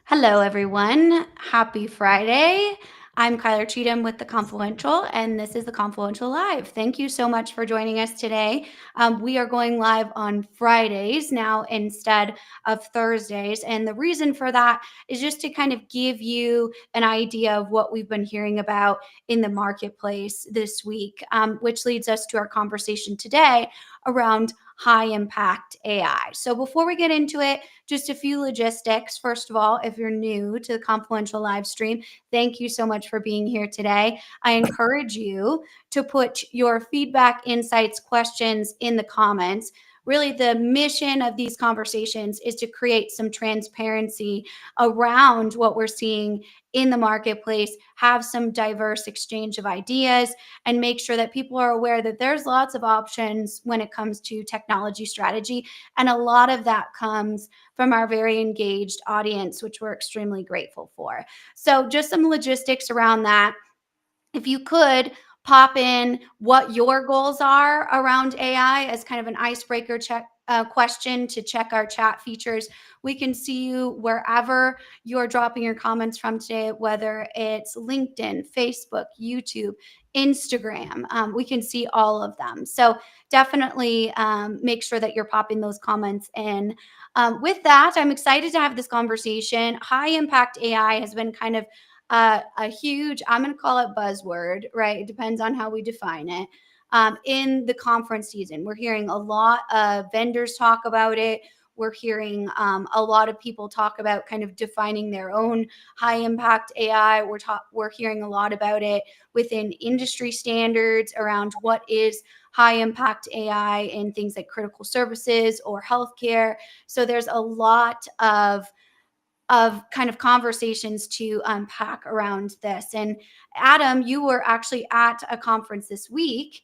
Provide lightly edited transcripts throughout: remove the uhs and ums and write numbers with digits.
Hello, everyone. Happy Friday. I'm Kyler Cheatham with The Confluential, and this is The Confluential Live. Thank you so much for joining us today. We are going live on Fridays now instead of Thursdays. And the reason for that is just to kind of give you an idea of what we've been hearing about in the marketplace this week, which leads us to our conversation today around high impact AI. So before we get into it, just a few logistics. First of all, if you're new to the Confluential live stream, thank you so much for being here today. I encourage you to put your feedback, insights, questions in the comments. Really, the mission of these conversations is to create some transparency around what we're seeing in the marketplace, have some diverse exchange of ideas, and make sure that people are aware that there's lots of options when it comes to technology strategy. And a lot of that comes from our very engaged audience, which we're extremely grateful for. So, just some logistics around that. If you could pop in what your goals are around AI as kind of an icebreaker check question to check our chat features. We can see you wherever you're dropping your comments from today, whether it's LinkedIn, Facebook, YouTube, Instagram. We can see all of them. So definitely make sure that you're popping those comments in. With that, I'm excited to have this conversation. High impact AI has been kind of a huge, I'm going to call it buzzword, right? It depends on how we define it. In the conference season, we're hearing a lot of vendors talk about it. We're hearing a lot of people talk about kind of defining their own high impact AI. We're hearing a lot about it within industry standards around what is high impact AI in things like critical services or healthcare. So there's a lot of kind of conversations to unpack around this. And Adam, you were actually at a conference this week.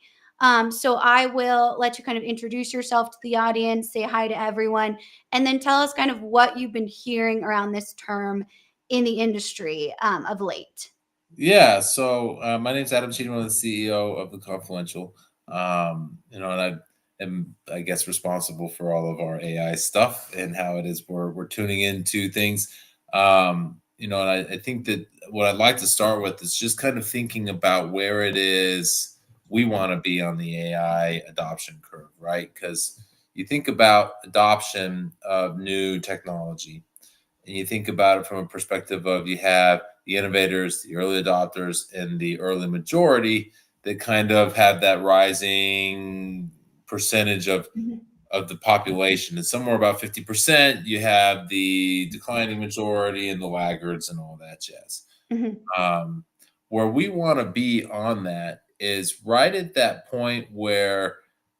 So I will let you kind of introduce yourself to the audience, say hi to everyone, and then tell us kind of what you've been hearing around this term in the industry of late. Yeah, so my name's Adam Cheatham. I'm the CEO of the Confluential. And I guess, responsible for all of our AI stuff and how it is we're tuning into things. And I think that what I'd like to start with is just kind of thinking about where it is we want to be on the AI adoption curve, right? Because you think about adoption of new technology, and you think about it from a perspective of you have the innovators, the early adopters, and the early majority that kind of have that rising percentage Mhm. of the population. And somewhere about 50%, you have the declining majority and the laggards and all that jazz. Mhm. Um, where we want to be on that is right at that point where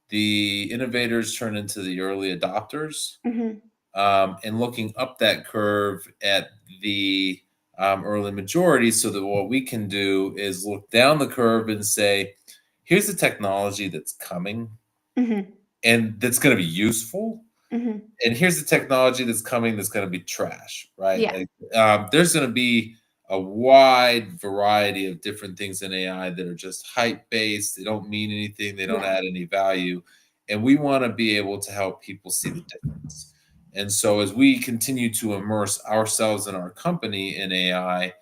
the innovators turn into the early adopters, Mhm. and looking up that curve at the early majority, so that what we can do is look down the curve and say, here's the technology that's coming Mhm. and that's going to be useful. Mhm. And here's the technology that's coming that's going to be trash, right? Yeah. There's going to be a wide variety of different things in AI that are just hype based. They don't mean anything, they don't Yeah. add any value. And we want to be able to help people see the difference. And so, as we continue to immerse ourselves and our company in AI,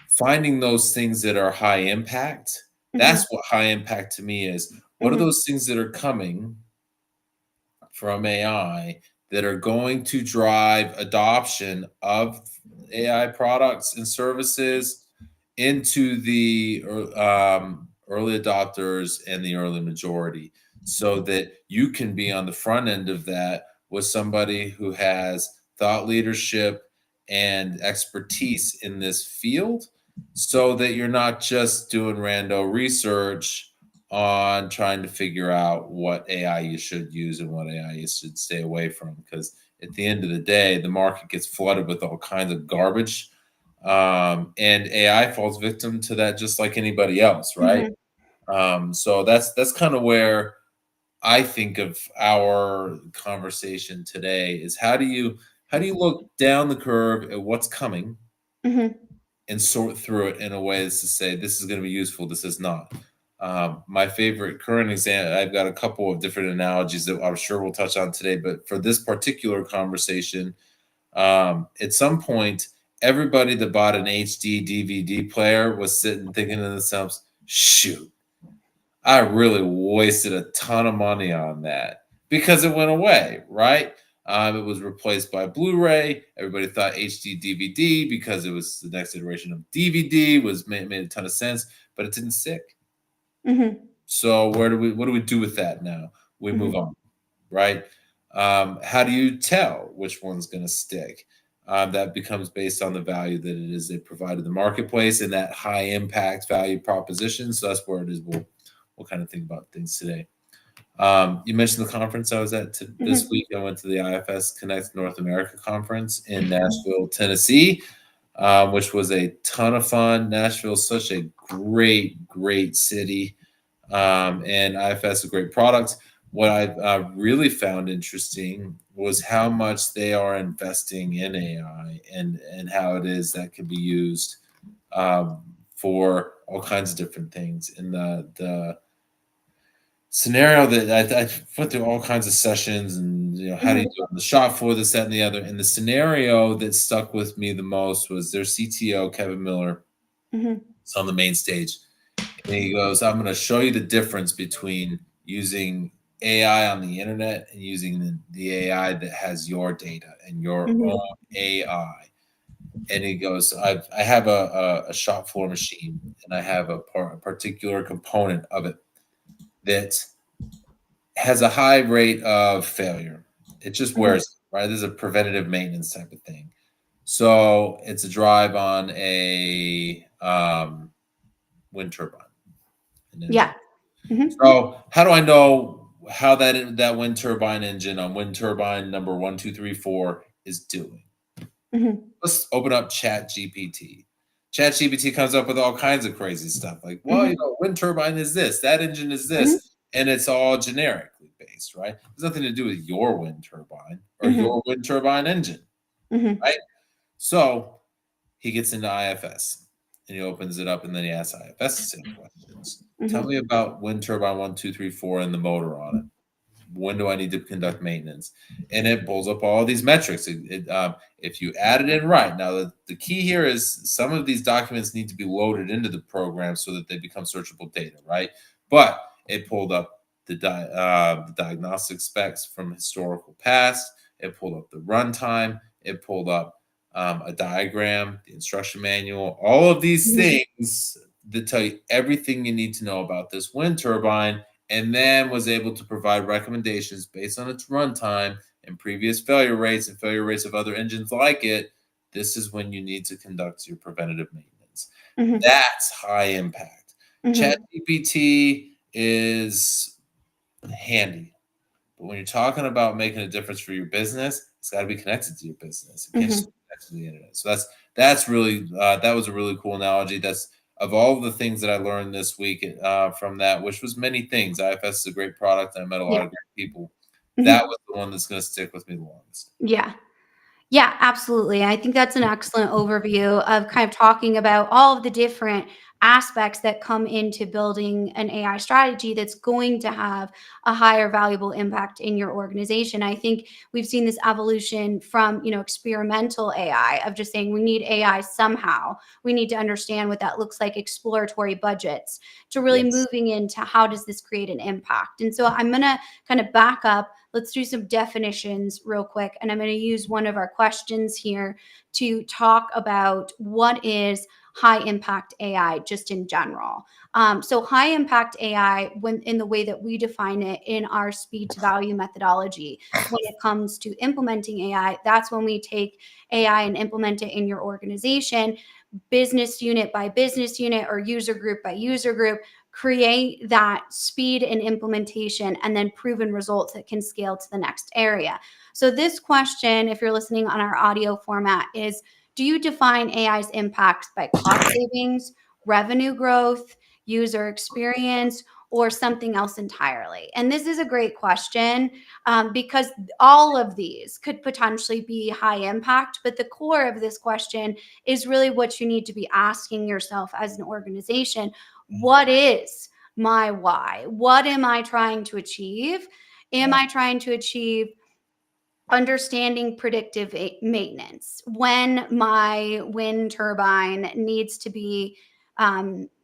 finding those things that are high impact, that's Mhm. what high impact to me is. What are Mhm. those things that are coming from AI that are going to drive adoption of AI products and services into the early adopters and the early majority, so that you can be on the front end of that with somebody who has thought leadership and expertise in this field, so that you're not just doing rando research on trying to figure out what AI you should use and what AI you should stay away from. Because at the end of the day, the market gets flooded with all kinds of garbage, and AI falls victim to that just like anybody else, right? Mhm. So that's kind of where I think of our conversation today is how do you look down the curve at what's coming Mhm. and sort through it in a way that's to say this is going to be useful, this is not. My favorite current example, I've got a couple of different analogies that I'm sure we'll touch on today, but for this particular conversation, At some point, everybody that bought an HD DVD player was sitting thinking to themselves, shoot, I really wasted a ton of money on that because it went away, right? It was replaced by Blu-ray. Everybody thought HD DVD because it was the next iteration of DVD was made a ton of sense, but it didn't stick. Mhm. So what do we do with that now? We move Mhm. on, right? How do you tell which one's going to stick? That becomes based on the value that it is they provide to the marketplace and that high impact value proposition. So that's where it is. We'll kind of think about things today. You mentioned the conference I was at this Mhm. week. I went to the IFS Connect North America conference in Nashville, Tennessee, which was a ton of fun. Nashville is such a great city, and IFS is a great product. What I really found interesting was how much they are investing in AI and how it is that can be used um, for all kinds of different things. And the scenario that I went through all kinds of sessions and how do you Mhm. do it on the shop floor, this, that, and the other. And the scenario that stuck with me the most was their CTO, Kevin Miller, Mhm. is on the main stage. And he goes, I'm going to show you the difference between using AI on the internet and using the AI that has your data and your own Mhm. AI. And he goes, I have a shop floor machine and I have a particular component of it that has a high rate of failure. It just Mhm. wears, right? This is a preventative maintenance type of thing. So it's a drive on a wind turbine, an engine. Yeah. Mhm. So how do I know how that wind turbine engine on wind turbine number 1, 2, 3, 4 is doing? Mhm. Let's open up Chat GPT. Chat GPT comes up with all kinds of crazy stuff like, well, Mhm. wind turbine is this, that engine is Mhm. this, and it's all generically based, right? There's nothing to do with your wind turbine or Mhm. your wind turbine engine, Mhm. right? So he gets into IFS and he opens it up and then he asks IFS the same questions. Tell Mhm. me about wind turbine 1, 2, 3, 4 and the motor on it. When do I need to conduct maintenance? And it pulls up all these metrics. If you add it in right. Now, the key here is some of these documents need to be loaded into the program so that they become searchable data, right? But it pulled up the diagnostic specs from historical past. It pulled up the runtime. It pulled up a diagram, the instruction manual, all of these Mhm. things that tell you everything you need to know about this wind turbine and then was able to provide recommendations based on its runtime and previous failure rates and failure rates of other engines like it. This is when you need to conduct your preventative maintenance. Mhm. That's high impact. Mhm. ChatGPT is handy, but when you're talking about making a difference for your business, it's got to be connected to your business. It can't just Mhm. be connected to the internet. So that's really that was a really cool analogy. That's of all the things that I learned this week from that, which was many things. IFS is a great product, and I met a lot Yeah. of great people. That Mhm. was the one that's going to stick with me the longest. Yeah. Yeah, absolutely. I think that's an excellent overview of kind of talking about all of the different aspects that come into building an AI strategy that's going to have a higher valuable impact in your organization. I think we've seen this evolution from, experimental AI of just saying we need AI somehow. We need to understand what that looks like, exploratory budgets, to really Yes. moving into how does this create an impact. And so I'm going to kind of back up. Let's do some definitions real quick. And I'm going to use one of our questions here to talk about what is high impact AI just in general. So, high impact AI, when in the way that we define it in our speed to value methodology, when it comes to implementing AI, that's when we take AI and implement it in your organization, business unit by business unit or user group by user group, create that speed and implementation and then proven results that can scale to the next area. So, this question, if you're listening on our audio format, is do you define AI's impacts by cost savings, revenue growth, user experience, or something else entirely? And this is a great question because all of these could potentially be high impact. But the core of this question is really what you need to be asking yourself as an organization. What is my why? What am I trying to achieve? Am Yeah. I trying to achieve understanding predictive maintenance. When my wind turbine needs to be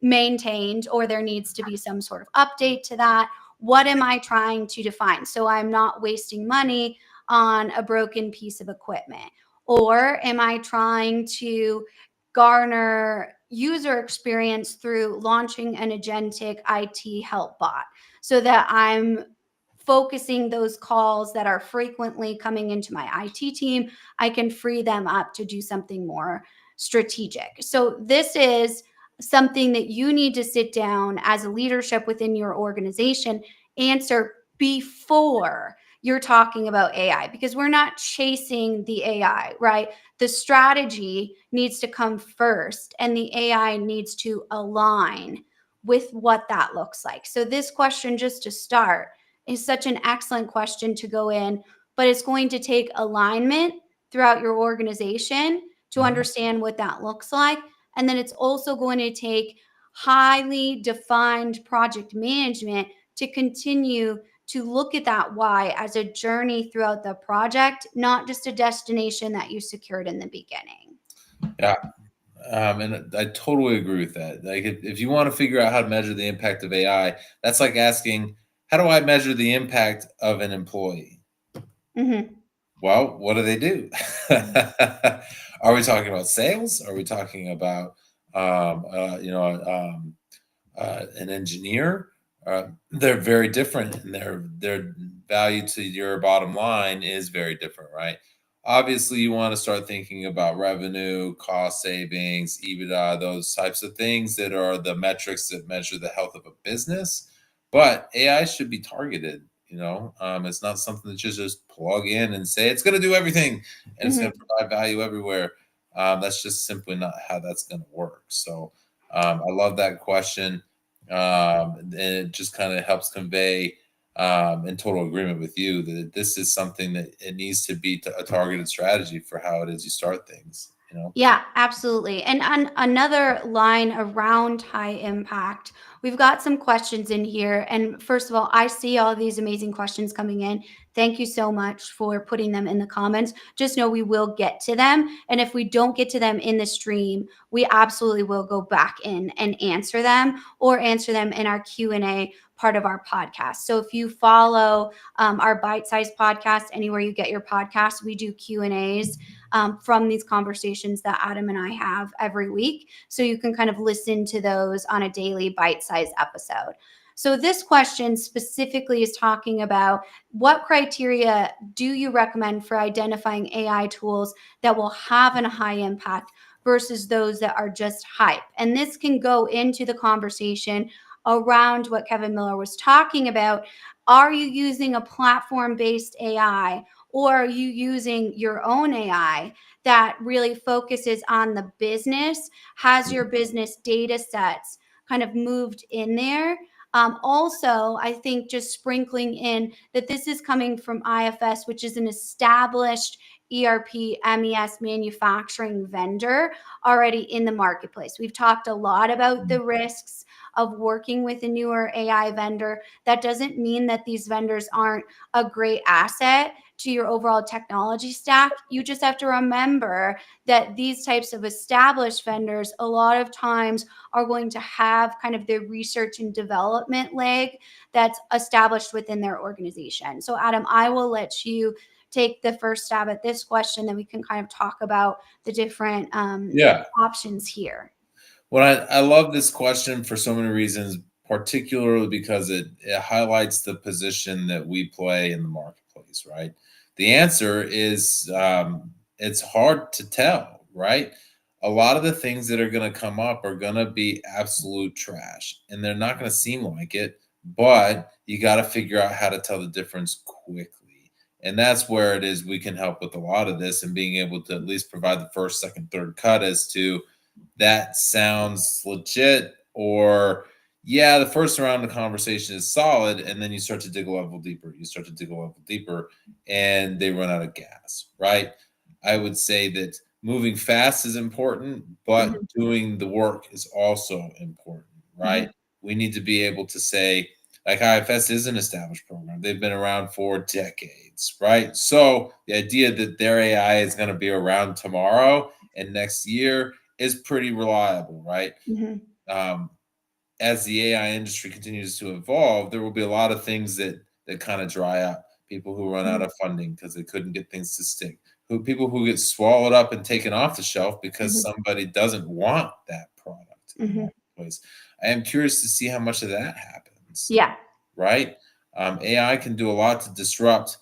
maintained, or there needs to be some sort of update to that, what am I trying to define? So I'm not wasting money on a broken piece of equipment. Or am I trying to garner user experience through launching an agentic IT help bot so that I'm focusing those calls that are frequently coming into my IT team, I can free them up to do something more strategic. So, this is something that you need to sit down as a leadership within your organization, answer before you're talking about AI, because we're not chasing the AI, right? The strategy needs to come first, and the AI needs to align with what that looks like. So, this question, just to start, is such an excellent question to go in, but it's going to take alignment throughout your organization to Mhm. understand what that looks like. And then it's also going to take highly defined project management to continue to look at that why as a journey throughout the project, not just a destination that you secured in the beginning. Yeah. And I totally agree with that. Like, if you want to figure out how to measure the impact of AI, that's like asking, how do I measure the impact of an employee? Mm-hmm. Well, what do they do? Are we talking about sales? Are we talking about, you know, an engineer? They're very different, and their value to your bottom line is very different, right? Obviously, you want to start thinking about revenue, cost savings, EBITDA, those types of things that are the metrics that measure the health of a business. But AI should be targeted. It's not something that you just plug in and say it's going to do everything and it's going to Mm-hmm. provide value everywhere. That's just simply not how that's going to work. So I love that question. And it just kind of helps convey in total agreement with you that this is something that it needs to be a targeted strategy for how it is you start things. Yeah, absolutely. And on another line around high impact, we've got some questions in here. And first of all, I see all these amazing questions coming in. Thank you so much for putting them in the comments. Just know we will get to them. And if we don't get to them in the stream, we absolutely will go back in and answer them, or answer them in our Q&A part of our podcast. So if you follow our bite size podcast anywhere you get your podcast, we do Q&As from these conversations that Adam and I have every week. So you can kind of listen to those on a daily bite sized episode. So this question specifically is talking about, what criteria do you recommend for identifying AI tools that will have a high impact versus those that are just hype? And this can go into the conversation around what Kevin Miller was talking about. Are you using a platform based AI, or are you using your own AI that really focuses on the business, has your business data sets kind of moved in there? Also, I think just sprinkling in that this is coming from IFS, which is an established ERP MES manufacturing vendor already in the marketplace. We've talked a lot about the risks of working with a newer AI vendor. That doesn't mean that these vendors aren't a great asset to your overall technology stack. You just have to remember that these types of established vendors a lot of times are going to have kind of the research and development leg that's established within their organization. So Adam, I will let you take the first stab at this question, then we can kind of talk about the different Yeah. options here. Well, I love this question for so many reasons, particularly because it highlights the position that we play in the marketplace, right? The answer is it's hard to tell, right? A lot of the things that are going to come up are going to be absolute trash, and they're not going to seem like it, but you got to figure out how to tell the difference quickly. And that's where it is we can help with a lot of this, and being able to at least provide the first, second, third cut as to that sounds legit, or yeah, the first round of conversation is solid, and then you start to dig a level deeper, and they run out of gas, right? I would say that moving fast is important, but Mhm, doing the work is also important, right? mhm, We need to be able to say, Like IFS is an established program. They've been around for decades, right? So the idea that their AI is going to be around tomorrow and next year is pretty reliable, right? Mhm. Um, as the AI industry continues to evolve, there will be a lot of things that kind of dry up. People who run out Mhm. of funding because they couldn't get things to stick. People who get swallowed up and taken off the shelf because Mhm. somebody doesn't want that product in the Mhm. marketplace. I am curious to see how much of that happens, Yeah. right? AI can do a lot to disrupt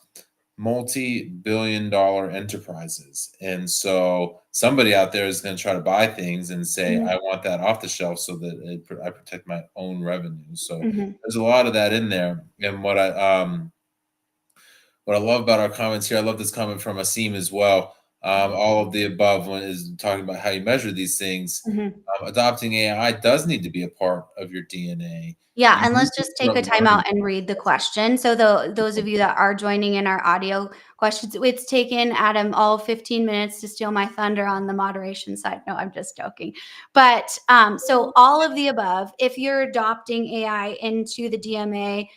multi-billion-dollar enterprises. And so somebody out there is going to try to buy things and say, Mhm. I want that off the shelf so that I protect my own revenue. So Mhm. there's a lot of that in there. And what I love about our comments here, I love this comment from Asim as well. All of the above one is talking about how you measure these things. Mhm. Adopting AI does need to be a part of your DNA. Yeah, You and need let's to just take start a learning. timeout and read the question. So those of you that are joining in our audio questions, it's taken Adam all 15 minutes to steal my thunder on the moderation side. No, I'm just joking. But so all of the above, if you're adopting AI into the DNA,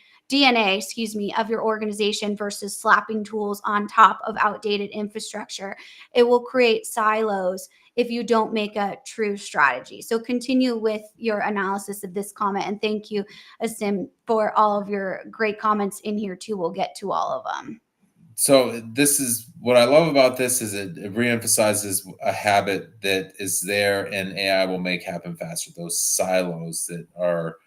excuse me, of your organization versus slapping tools on top of outdated infrastructure, it will create silos if you don't make a true strategy. So continue with your analysis of this comment, and thank you, Asim, for all of your great comments in here too. We'll get to all of them. So this is what I love about this is it reemphasizes a habit that is there and AI will make happen faster. Those silos that are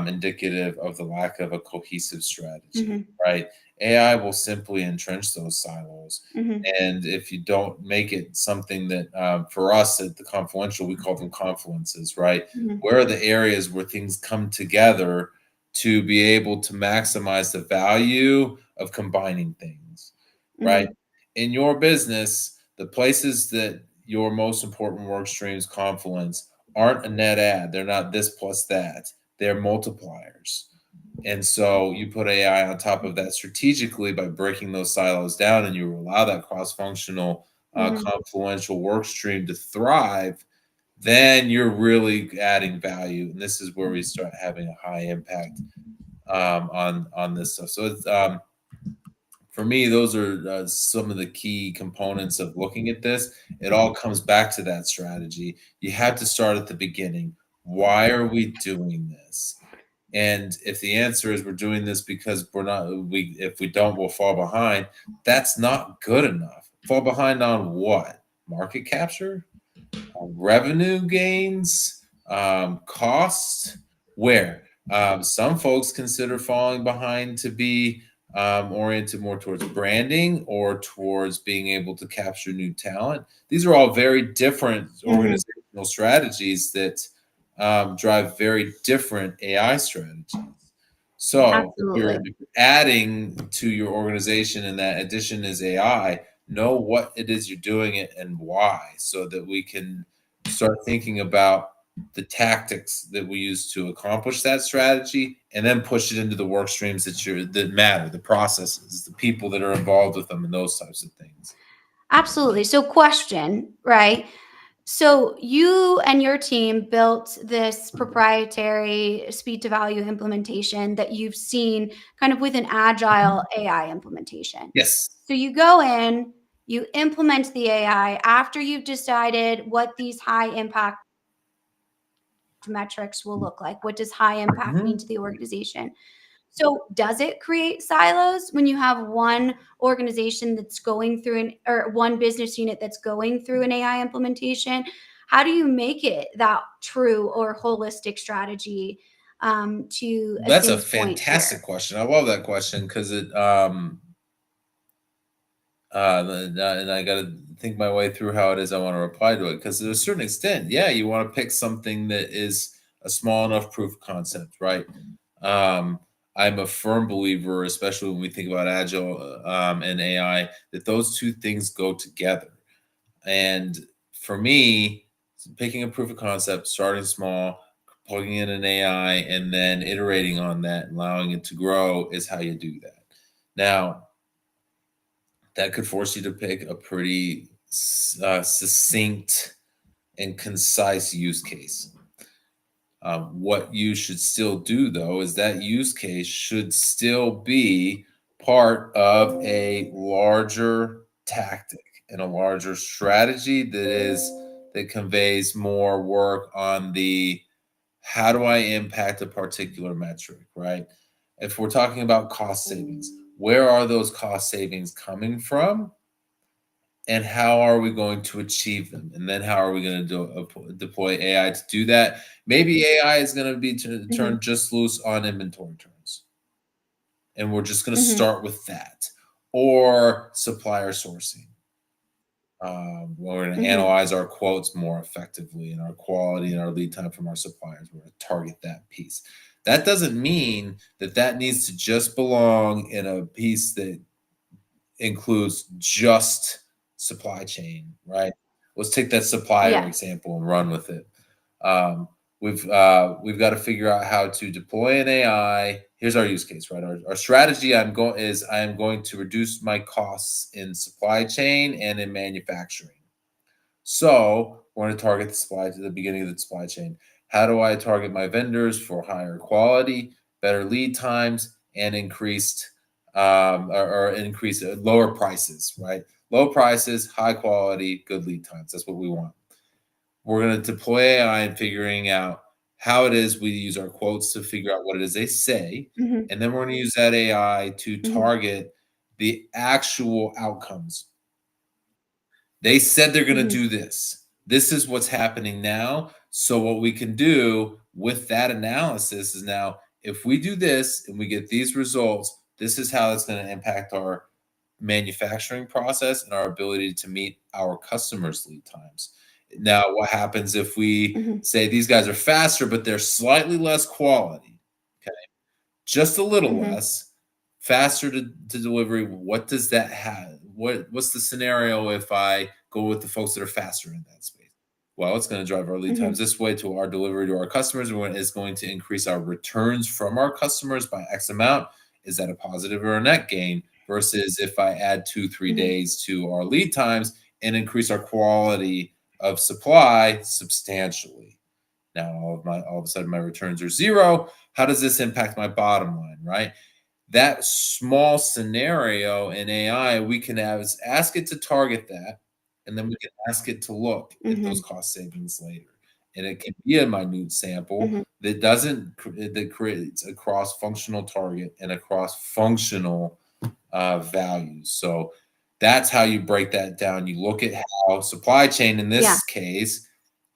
indicative of the lack of a cohesive strategy, Hmm. right? AI will simply entrench those silos. Hmm. And if you don't make it something that, for us at the Confluential, we call them confluences, right? Hmm. Where are the areas where things come together to be able to maximize the value of combining things, right? Hmm. In your business, the places that your most important work streams confluence aren't a net add. They're not this plus that. They're multipliers. And so you put AI on top of that strategically by breaking those silos down, and you allow that cross-functional, Hmm. confluential work stream to thrive. Then you're really adding value, and this is where we start having a high impact on this stuff. So it's for me, those are some of the key components of looking at this. It all comes back to that strategy. You have to start at the beginning. Why are we doing this? And if the answer is we're doing this because we're not, we if we don't, we'll fall behind. That's not good enough. Fall behind on what? Market capture, revenue gains, cost. Where some folks consider falling behind to be oriented more towards branding or towards being able to capture new talent. These are all very different Hmm. organizational strategies that drive very different AI strategies. So Absolutely. if you're adding to your organization and that addition is AI, know what it is you're doing it and why so that we can start thinking about the tactics that we use to accomplish that strategy and then push it into the work streams that matter, the processes, the people that are involved with them and those types of things. Absolutely. So, question, right? So, you and your team built this proprietary speed to value implementation that you've seen kind of with an agile AI implementation. Yes. So, you go in, you implement the AI after you've decided what these high impact metrics will look like. What does high impact mean Mhm. to the organization? So, does it create silos when you have one organization that's going through or one business unit that's going through an AI implementation? How do you make it that true or holistic strategy, to a That's a Sim's point fantastic here? question. I love that question because it and I got to think my way through how it is I want to reply to it because to a certain extent, yeah, you want to pick something that is a small enough proof of concept, right? Um, I'm a firm believer, especially when we think about agile and AI, that those two things go together. And for me, picking a proof of concept, starting small, plugging in an AI, and then iterating on that, allowing it to grow is how you do that. Now, that could force you to pick a pretty succinct and concise use case. What you should still do, though, is that use case should still be part of a larger tactic and a larger strategy that conveys more work on the how do I impact a particular metric, right? If we're talking about cost savings, where are those cost savings coming from? And how are we going to achieve them? And then how are we going to deploy AI to do that? Maybe AI is going to be Mhm. turned just loose on inventory turns, and we're just going to Mhm. start with that, or supplier sourcing. We're going to Mhm. analyze our quotes more effectively and our quality and our lead time from our suppliers. We're going to target that piece. That doesn't mean that that needs to just belong in a piece that includes just supply chain, right? Let's take that supplier Yeah. example and run with it. Um, we've got to figure out how to deploy an AI. Here's our use case, right? Our strategy I am going to reduce my costs in supply chain and in manufacturing. So we're going to target the supply to the beginning of the supply chain. How do I target my vendors for higher quality, better lead times, and increased or increase lower prices, right? Low prices, high quality, good lead times. That's what we want. We're going to deploy AI and figuring out how it is we use our quotes to figure out what it is they say. Mhm. And then we're going to use that AI to Mhm. target the actual outcomes. They said they're going to Mhm. do this. This is what's happening now. So, what we can do with that analysis is now, if we do this and we get these results, this is how it's going to impact our manufacturing process and our ability to meet our customers' lead times. Now, what happens if we Mhm. say these guys are faster, but they're slightly less quality? Okay, just a little Mhm. less, faster to delivery. What does that have? What's the scenario if I go with the folks that are faster in that space? Well, it's going to drive our lead times Mhm. this way to our delivery to our customers, and it's going to increase our returns from our customers by X amount. Is that a positive or a net gain? Versus if I add 2-3 days to our lead times and increase our quality of supply substantially. Now all of a sudden my returns are zero. How does this impact my bottom line, right? That small scenario in AI, we can ask it to target that, and then we can ask it to look at those Mhm. cost savings later. And it can be a minute sample Mhm. that doesn't that creates a cross-functional target and a cross-functional values. So that's how you break that down. You look at how supply chain in Yeah. this case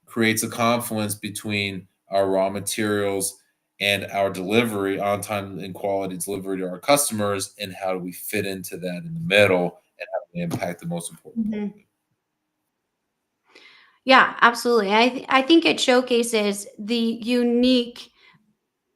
creates a confluence between our raw materials and our delivery on time and quality delivery to our customers, and how do we fit into that in the middle, and how do we impact the most important part Mhm. of it. Yeah, absolutely. I think it showcases the unique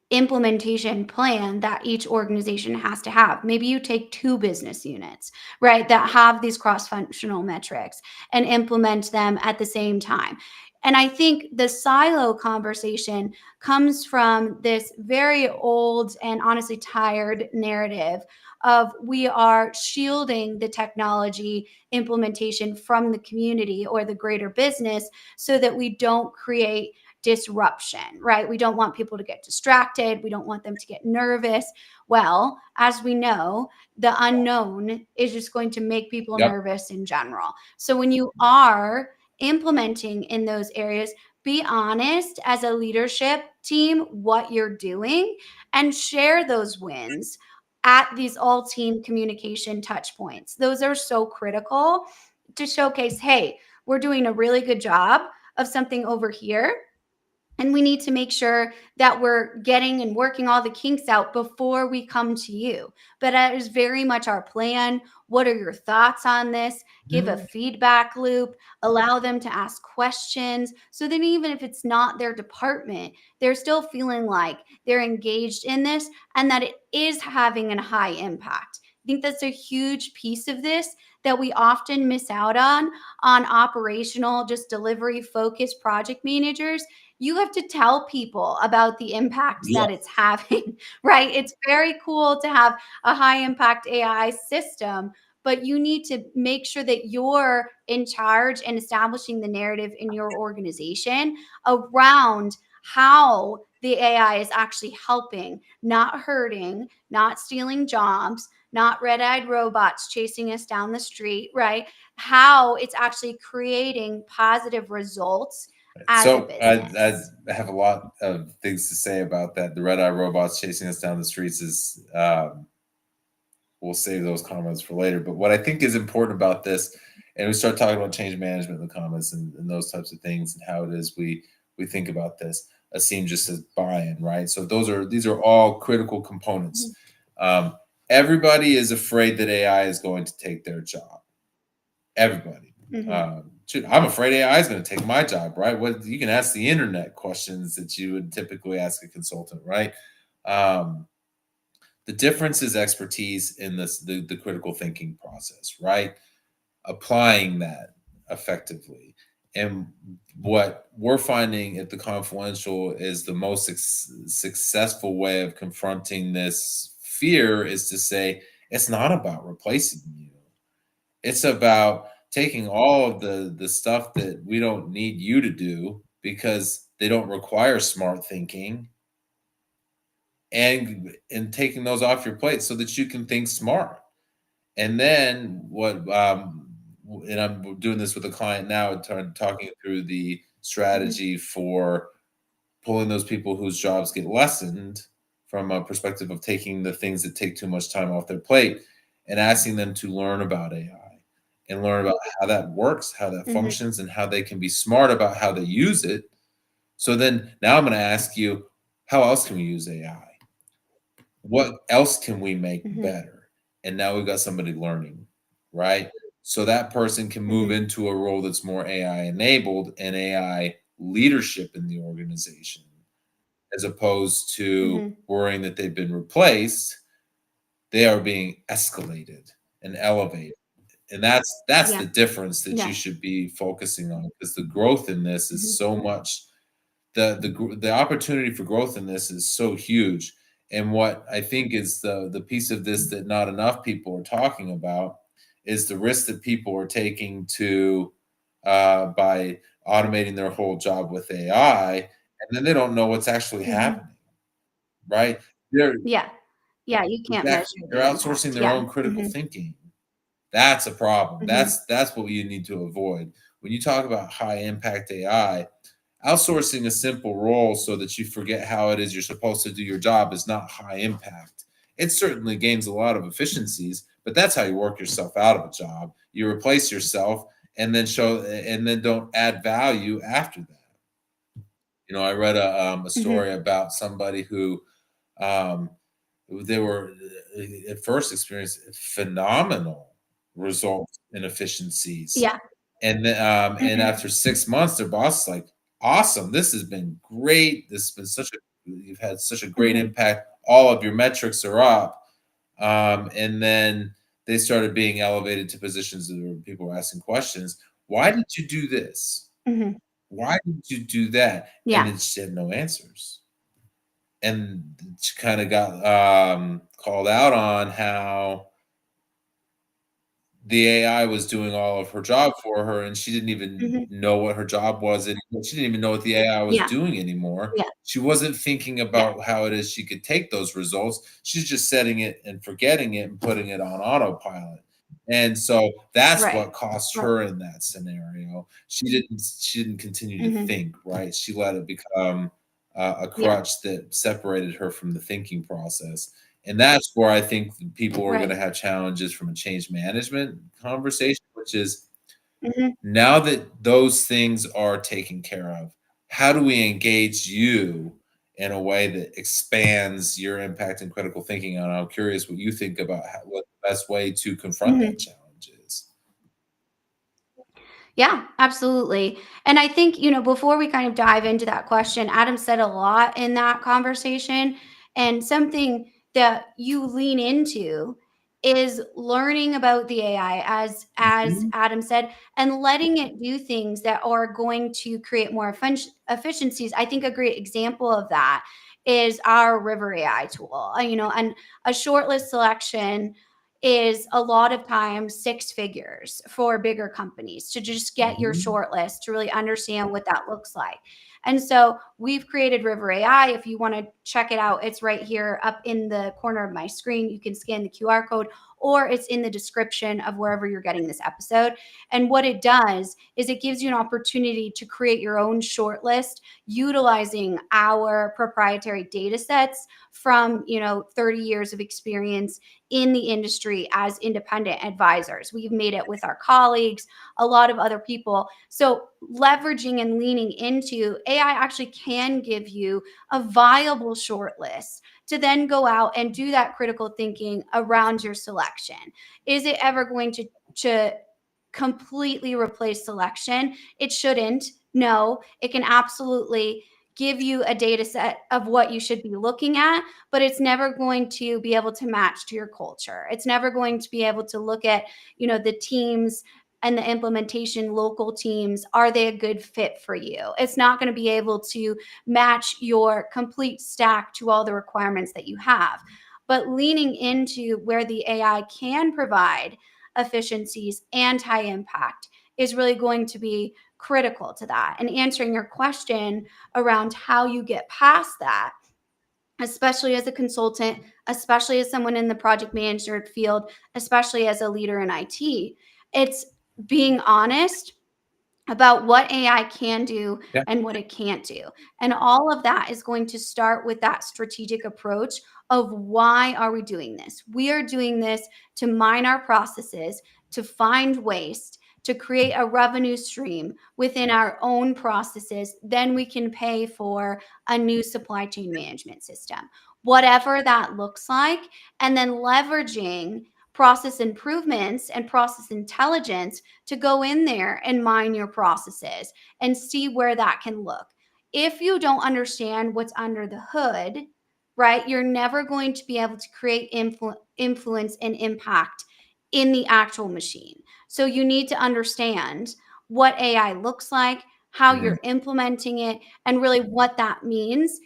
implementation plan that each organization has to have. Maybe you take two business units, right, that have these cross functional metrics and implement them at the same time. And I think the silo conversation comes from this very old and honestly tired narrative of we are shielding the technology implementation from the community or the greater business so that we don't create disruption, right? We don't want people to get distracted. We don't want them to get nervous. Well, as we know, the unknown is just going to make people Yep. nervous in general. So when you are implementing in those areas, be honest as a leadership team what you're doing and share those wins at these all team communication touch points. Those are so critical to showcase, hey, we're doing a really good job of something over here, and we need to make sure that we're getting and working all the kinks out before we come to you. But that is very much our plan. What are your thoughts on this? Give a Mhm. feedback loop, allow them to ask questions. So then, even if it's not their department, they're still feeling like they're engaged in this and that it is having a high impact. I think that's a huge piece of this that we often miss out on operational, just delivery focused project managers. You have to tell people about the impact Yeah. that it's having, right? It's very cool to have a high impact AI system, but you need to make sure that you're in charge and establishing the narrative in your organization around how the AI is actually helping, not hurting, not stealing jobs, not red eyed robots chasing us down the street, right? How it's actually creating positive results as a So business. I have a lot of things to say about that. The red eye robots chasing us down the streets is we'll save those comments for later. But what I think is important about this, and we start talking about change management in the comments and those types of things and how it is we think about this. Asim just says buy-in, right? So these are all critical components. Mhm, Um, everybody is afraid that AI is going to take their job. Everybody. mhm, Shoot, I'm afraid AI is going to take my job, right? What you can ask the internet questions that you would typically ask a consultant, right? Um, the difference is expertise in the critical thinking process, right? Applying that effectively. And what we're finding at the Confluential is the most successful way of confronting this fear is to say it's not about replacing you. It's about taking all of the stuff that we don't need you to do because they don't require smart thinking and taking those off your plate so that you can think smart. And then and I'm doing this with a client now, talking through the mhm, strategy for pulling those people whose jobs get lessened from a perspective of taking the things that take too much time off their plate and asking them to learn about AI and learn about how that works, how that mhm, functions, and how they can be smart about how they use it. So then now I'm going to ask you, how else can we use AI? What else can we make mhm, better? And now we've got somebody learning, right? So that person can move mhm, into a role that's more AI enabled and AI leadership in the organization, as opposed to mhm, worrying that they've been replaced. They are being escalated and elevated. And that's the yeah, difference that you yeah, should be focusing on because the growth in this is mhm, so much the opportunity for growth in this is so huge. And what I think is the piece of this that not enough people are talking about is the risk that people are taking to by automating their whole job with AI, and then they don't know what's actually mhm, happening, right? They're yeah, yeah, you can't exactly measure they're the outsourcing impact. their Yeah, own critical mhm, thinking. That's a problem. mhm, That's what you need to avoid when you talk about high impact AI. Outsourcing a simple role so that you forget how it is you're supposed to do your job is not high impact. It certainly gains a lot of efficiencies, but that's how you work yourself out of a job. You replace yourself and then don't add value after that. I read a mhm, story about somebody who um, they were at first experienced phenomenal results and efficiencies, yeah, and mhm, after 6 months, their boss is like, "Awesome, this has been great. This has been you've had such a great mhm, impact. All of your metrics are up." And then they started being elevated to positions that people were asking questions. Why did you do this? mhm, Why did you do that? And yeah, then she had no answers. And she kind of got called out on how the AI was doing all of her job for her, and she didn't even mhm, know what her job was anymore. She didn't even know what the AI was yeah, doing anymore. yeah, She wasn't thinking yeah, about how it is she could take those results. She's just setting it and forgetting it and putting it on autopilot. And so that's right, what cost right, her in that scenario. She didn't continue to mhm, think, right? She let it become a yeah, crutch that separated her from the thinking process. And that's where I think people are going to right, have challenges from a change management conversation, which is mhm, now that those things are taken care of, how do we engage you in a way that expands your impact and critical thinking? And I'm curious what you think about what the best way to confront that mhm. challenge is. Yeah, absolutely. And I think, before we kind of dive into that question, Adam said a lot in that conversation. And something that you lean into is learning about the AI, as Mhm. Adam said, and letting it do things that are going to create more efficiencies. I think a great example of that is our River AI tool. And a shortlist selection is a lot of times six figures for bigger companies to just get your Mhm. short list to really understand what that looks like. And so we've created River AI. If you want to check it out, it's right here up in the corner of my screen. You can scan the QR code, or it's in the description of wherever you're getting this episode. And what it does is it gives you an opportunity to create your own short list utilizing our proprietary data sets from 30 years of experience in the industry as independent advisors. We've made it with our colleagues, a lot of other people. So, leveraging and leaning into AI actually can give you a viable short list to then go out and do that critical thinking around your selection. Is it ever going to completely replace selection? It shouldn't. No, it can absolutely give you a data set of what you should be looking at, but it's never going to be able to match to your culture. It's never going to be able to look at, the teams and the implementation local teams. Are they a good fit for you? It's not going to be able to match your complete stack to all the requirements that you have. But leaning into where the AI can provide efficiencies and high impact is really going to be critical to that. And answering your question around how you get past that, especially as a consultant, especially as someone in the project manager field, especially as a leader in IT, it's being honest about what AI can do Yeah. and what it can't do. And all of that is going to start with that strategic approach of why are we doing this? We are doing this to mine our processes, to find waste, to create a revenue stream within our own processes. Then we can pay for a new supply chain management system, whatever that looks like. And then leveraging process improvements and process intelligence to go in there and mine your processes and see where that can look. If you don't understand what's under the hood, right, you're never going to be able to create influence and impact in the actual machine. So you need to understand what AI looks like, how Mhm. you're implementing it, and really what that means.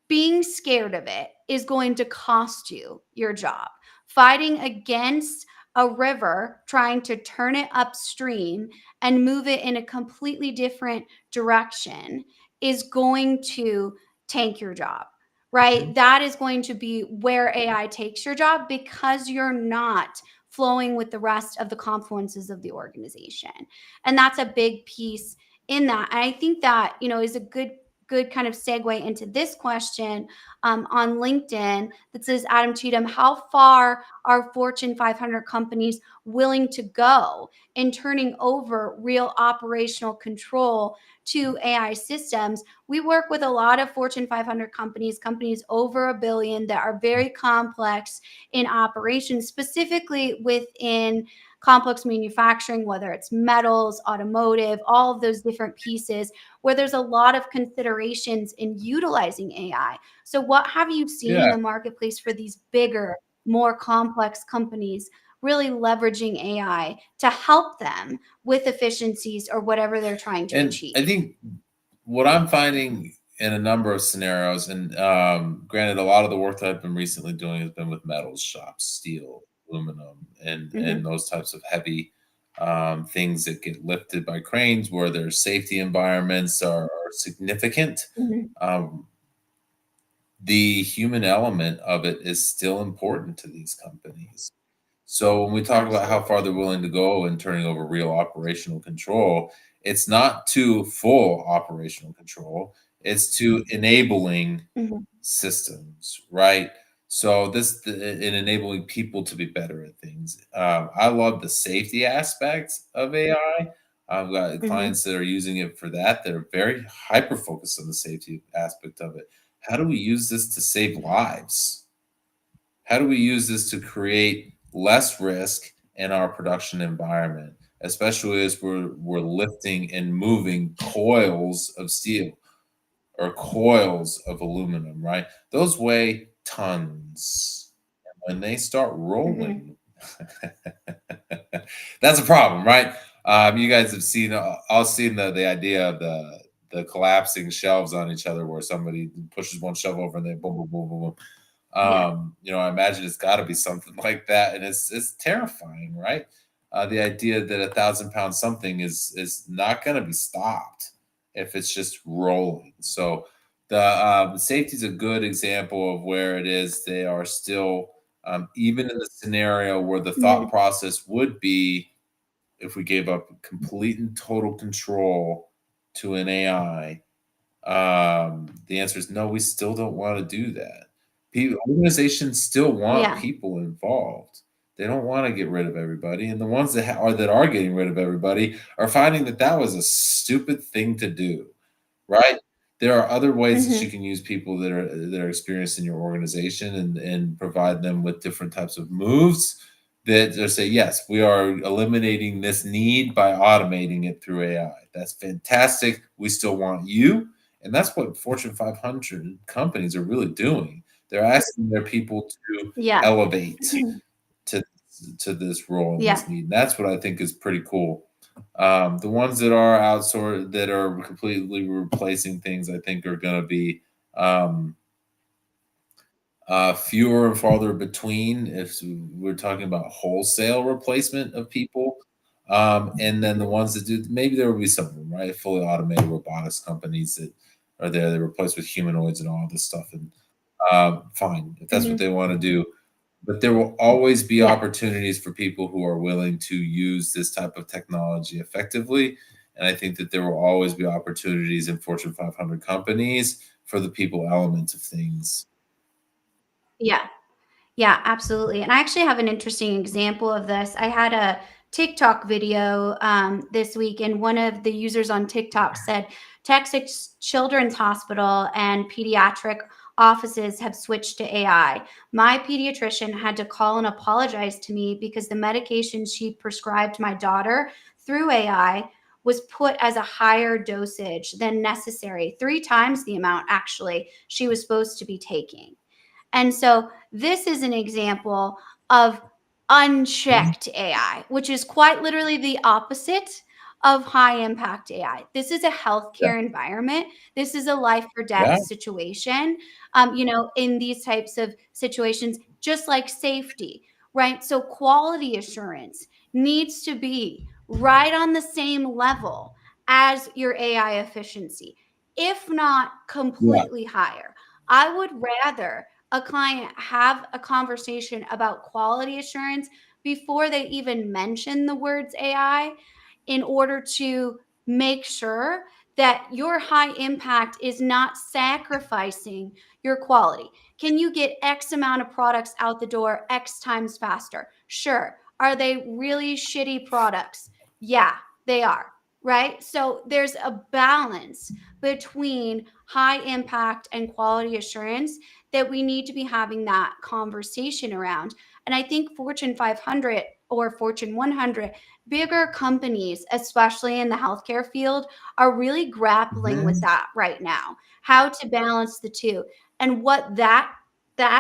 Being scared of it is going to cost you your job. Fighting against a river, trying to turn it upstream and move it in a completely different direction is going to tank your job, right? That is going to be where AI takes your job because you're not flowing with the rest of the confluences of the organization. And that's a big piece in that. And I think that, is a good kind of segue into this question on LinkedIn that says, Adam Cheatham, how far are Fortune 500 companies willing to go in turning over real operational control to AI systems? We work with a lot of Fortune 500 companies over a billion that are very complex in operations, specifically within complex manufacturing, whether it's metals, automotive, all of those different pieces where there's a lot of considerations in utilizing AI. So, what have you seen in Yeah. the marketplace for these bigger, more complex companies really leveraging AI to help them with efficiencies or whatever they're trying to And I achieve? think what I'm finding in a number of scenarios, and granted, a lot of the work that I've been recently doing has been with metals shops, steel, aluminum, and Hmm. those types of heavy things that get lifted by cranes, where their safety environments are significant. Hmm. Um, the human element of it is still important to these companies. So when we talk about how far Absolutely. they're willing to go in turning over real operational control, it's not to full operational control, it's to enabling Hmm. systems, right? So in enabling people to be better at things. I love the safety aspects of AI. I've got Hmm. clients that are using it for that. They're very hyper focused on the safety aspect of it. How do we use this to save lives? How do we use this to create less risk in our production environment, especially as we're lifting and moving coils of steel or coils of aluminum, right? Those weigh tons. And when they start Hmm. rolling, that's a problem, right? You guys have seen all seen the idea of the collapsing shelves on each other, where somebody pushes one shelf over and they boom, boom, boom, boom, boom. Yeah. I imagine it's got to be something like that, and it's terrifying, right? The idea that 1,000 pound something is not going to be stopped if it's just rolling. So the safety is a good example of where it is. They are still, even in the scenario where the thought Mhm. process would be, if we gave up complete and total control to an AI, the answer is no, we still don't want to do that. Organizations still want Yeah. people involved. They don't want to get rid of everybody, and the ones that are getting rid of everybody are finding that that was a stupid thing to do. Right? There are other ways that you Mhm. can use people that are experienced in your organization, and provide them with different types of moves that just say, yes, we are eliminating this need by automating it through AI. That's fantastic. We still want you. And that's what Fortune 500 companies are really doing. They're asking their people to Yeah. elevate to this role and Yeah. this need. And that's what I think is pretty cool. The ones that are outsourced, that are completely replacing things, I think are going to be, um, fewer and farther between if we're talking about wholesale replacement of people. And then the ones that do, maybe there will be some of them, right? Fully automated robotics companies that are there, they replace with humanoids and all this stuff. And fine, if that's what Mhm. they want to do. But there will always be Yeah. opportunities for people who are willing to use this type of technology effectively. And I think that there will always be opportunities in Fortune 500 companies for the people element of things. Yeah. Yeah, absolutely. And I actually have an interesting example of this. I had a TikTok video this week, and one of the users on TikTok said Texas Children's Hospital and pediatric offices have switched to AI. My pediatrician had to call and apologize to me because the medication she prescribed my daughter through AI was put as a higher dosage than necessary, 3 times the amount actually she was supposed to be taking. And so this is an example of Mhm. unchecked AI, which is quite literally the opposite of high impact AI. This is a Yeah. healthcare environment. This is a life or death Yeah. situation. In these types of situations, just like safety, right? So quality assurance needs to be right on the same level as your AI efficiency, if not Yeah. completely higher. I would rather a client have a conversation about quality assurance before they even mention the words AI, in order to make sure that your high impact is not sacrificing your quality. Can you get X amount of products out the door X times faster? Sure. Are they really shitty products? Yeah, they are. Right. So there's a balance between high impact and quality assurance that we need to be having that conversation around. And I think Fortune 500 or Fortune 100, bigger companies, especially in the healthcare field, are really grappling with Mhm. that right now. How to balance the two. And what that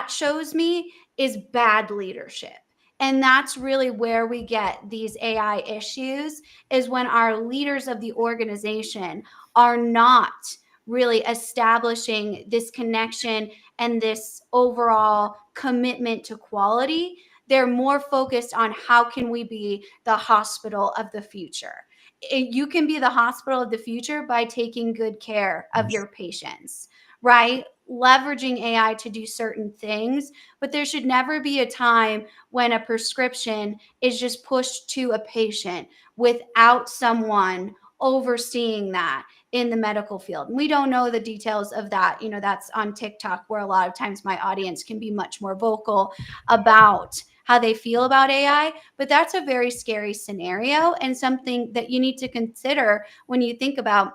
shows me is bad leadership. And that's really where we get these AI issues, is when our leaders of the organization are not really establishing this connection and this overall commitment to quality. They're more focused on how can we be the hospital of the future. You can be the hospital of the future by taking good care of your patients, right? Leveraging AI to do certain things, but there should never be a time when a prescription is just pushed to a patient without someone overseeing that in the medical field. We don't know the details of that. That's on TikTok, where a lot of times my audience can be much more vocal about how they feel about AI. But that's a very scary scenario, and something that you need to consider when you think about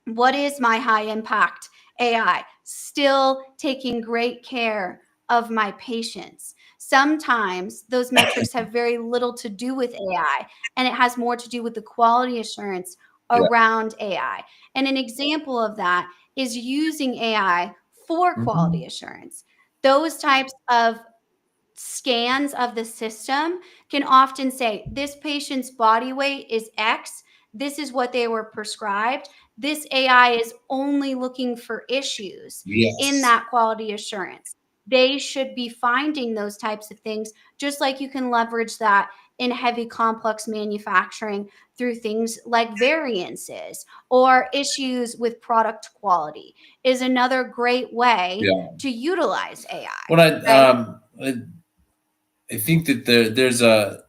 what is my high impact AI? Still taking great care of my patients. Sometimes those metrics have very little to do with AI, and it has more to do with the quality assurance Yeah. around AI. And an example of that is using AI for quality Mhm. assurance. Those types of scans of the system can often say this patient's body weight is X. This is what they were prescribed. This AI is only looking for issues in Yes. that quality assurance. they should be finding those types of things, just like you can leverage that in heavy complex manufacturing through things like variances or issues with product quality is another great way Yeah. to utilize AI, What right? I think that there's a